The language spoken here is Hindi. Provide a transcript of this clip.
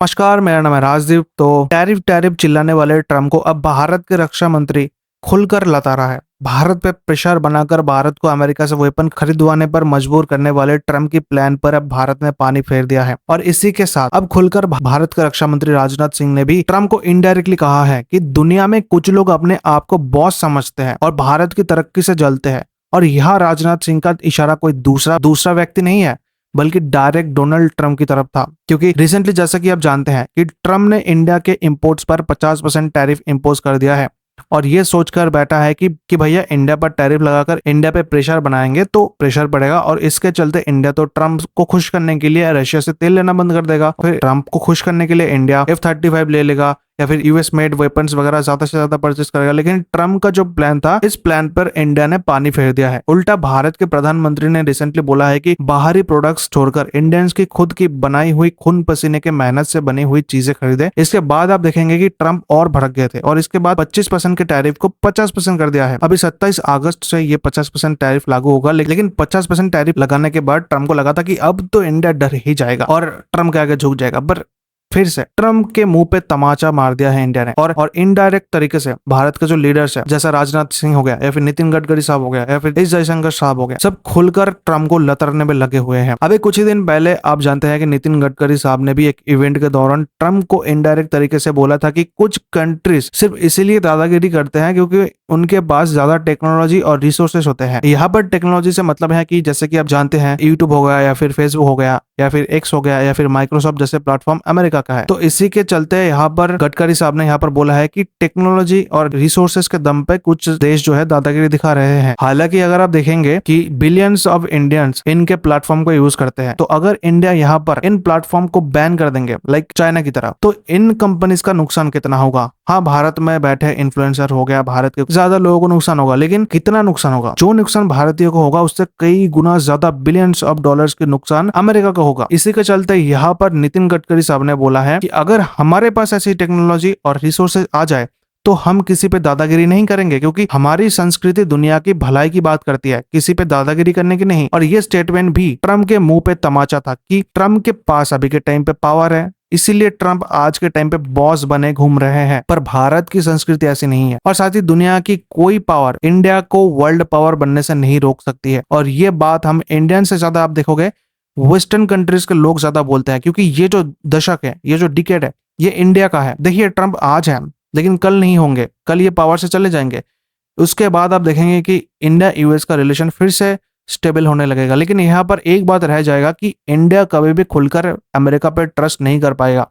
नमस्कार, मेरा नाम है राजदीप। तो टैरिफ टैरिफ चिल्लाने वाले ट्रम्प को अब भारत के रक्षा मंत्री खुलकर लता रहा है। भारत पे प्रेशर बनाकर भारत को अमेरिका से वेपन खरीदवाने पर मजबूर करने वाले ट्रम्प की प्लान पर अब भारत ने पानी फेर दिया है। और इसी के साथ अब खुलकर भारत के रक्षा मंत्री राजनाथ सिंह ने भी ट्रम्प को इनडायरेक्टली कहा है कि दुनिया में कुछ लोग अपने आप को बॉस समझते हैं और भारत की तरक्की से जलते हैं। और यह राजनाथ सिंह का इशारा कोई दूसरा व्यक्ति नहीं है, बल्कि डायरेक्ट डोनाल्ड ट्रम्प की तरफ था। क्योंकि रिसेंटली जैसा कि आप जानते हैं कि ट्रम्प ने इंडिया के इंपोर्ट्स पर 50% टैरिफ इंपोज कर दिया है। और ये सोचकर बैठा है कि भैया इंडिया पर टैरिफ लगाकर इंडिया पे प्रेशर बनाएंगे तो प्रेशर बढ़ेगा, और इसके चलते इंडिया तो ट्रम्प को खुश करने के लिए रशिया से तेल लेना बंद कर देगा। फिर ट्रम्प को खुश करने के लिए इंडिया F-35 ले लेगा या फिर यूएस मेड वेपन्स वगैरह ज्यादा से ज्यादा परचेस करेगा। लेकिन ट्रम्प का जो प्लान था, इस प्लान पर इंडिया ने पानी फेर दिया है। उल्टा भारत के प्रधानमंत्री ने रिसेंटली बोला है कि बाहरी प्रोडक्ट्स छोड़कर इंडियंस की खुद की बनाई हुई खून पसीने के मेहनत से बनी हुई चीजें खरीदे। इसके बाद आप देखेंगे कि ट्रम्प और भड़क गए थे और इसके बाद 25% के टैरिफ को 50% कर दिया है। अभी 27 अगस्त से ये 50% टैरिफ लागू होगा। लेकिन 50% टैरिफ लगाने के बाद ट्रम्प को लगा था कि अब तो इंडिया डर ही जाएगा और ट्रम्प के आगे झुक जाएगा। पर फिर से ट्रम्प के मुंह पे तमाचा मार दिया है इंडिया ने। और इनडायरेक्ट तरीके से भारत के जो लीडर्स है, जैसा राजनाथ सिंह हो गया या फिर नितिन गडकरी साहब हो गया या फिर एस जयशंकर साहब हो गया, सब खुलकर ट्रम्प को लतरने में लगे हुए हैं। अभी कुछ ही दिन पहले आप जानते हैं कि नितिन गडकरी साहब ने भी एक इवेंट के दौरान ट्रम्प को इनडायरेक्ट तरीके से बोला था कि कुछ कंट्रीज सिर्फ इसीलिए दादागिरी करते हैं क्योंकि उनके पास ज्यादा टेक्नोलॉजी और रिसोर्सेस होते हैं। यहाँ पर टेक्नोलॉजी से मतलब है कि जैसे कि आप जानते हैं यूट्यूब हो गया या फिर फेसबुक हो गया या फिर एक्स हो गया या फिर माइक्रोसॉफ्ट जैसे प्लेटफॉर्म अमेरिका का है। तो इसी के चलते यहाँ पर गडकरी साहब ने यहाँ पर बोला है कि टेक्नोलॉजी और रिसोर्सेस के दम पे कुछ देश जो है दादागिरी दिखा रहे हैं। हालांकि अगर आप देखेंगे कि बिलियंस ऑफ इंडियंस इनके प्लेटफॉर्म को यूज करते हैं, तो अगर इंडिया यहाँ पर इन प्लेटफॉर्म को बैन कर देंगे लाइक चाइना की तरह, तो इन कंपनीज का नुकसान कितना होगा। हाँ, भारत में बैठे इन्फ्लुएंसर हो गया, भारत के ज्यादा लोगों को नुकसान होगा, लेकिन कितना नुकसान होगा? जो नुकसान भारतीयों को होगा उससे कई गुना ज्यादा बिलियंस ऑफ डॉलर्स के नुकसान अमेरिका को होगा। इसी के चलते यहाँ पर नितिन गडकरी साहब ने बोला है कि अगर हमारे पास ऐसी टेक्नोलॉजी और रिसोर्सेज आ जाए तो हम किसी पे दादागिरी नहीं करेंगे, क्योंकि हमारी संस्कृति दुनिया की भलाई की बात करती है, किसी पे दादागिरी करने की नहीं। और ये स्टेटमेंट भी ट्रम्प के मुंह पे तमाचा था कि ट्रम्प के पास अभी के टाइम पे पावर है, इसीलिए ट्रम्प आज के टाइम पे बॉस बने घूम रहे हैं। पर भारत की संस्कृति ऐसी नहीं है, और साथ ही दुनिया की कोई पावर इंडिया को वर्ल्ड पावर बनने से नहीं रोक सकती है। और ये बात हम इंडियन से ज्यादा आप देखोगे वेस्टर्न कंट्रीज के लोग ज्यादा बोलते हैं, क्योंकि ये जो दशक है, ये जो डिकेड है, ये इंडिया का है। देखिए, ट्रम्प आज है लेकिन कल नहीं होंगे, कल ये पावर से चले जाएंगे। उसके बाद आप देखेंगे कि इंडिया यूएस का रिलेशन फिर से स्टेबल होने लगेगा। लेकिन यहाँ पर एक बात रह जाएगा कि इंडिया कभी भी खुलकर अमेरिका पर ट्रस्ट नहीं कर पाएगा।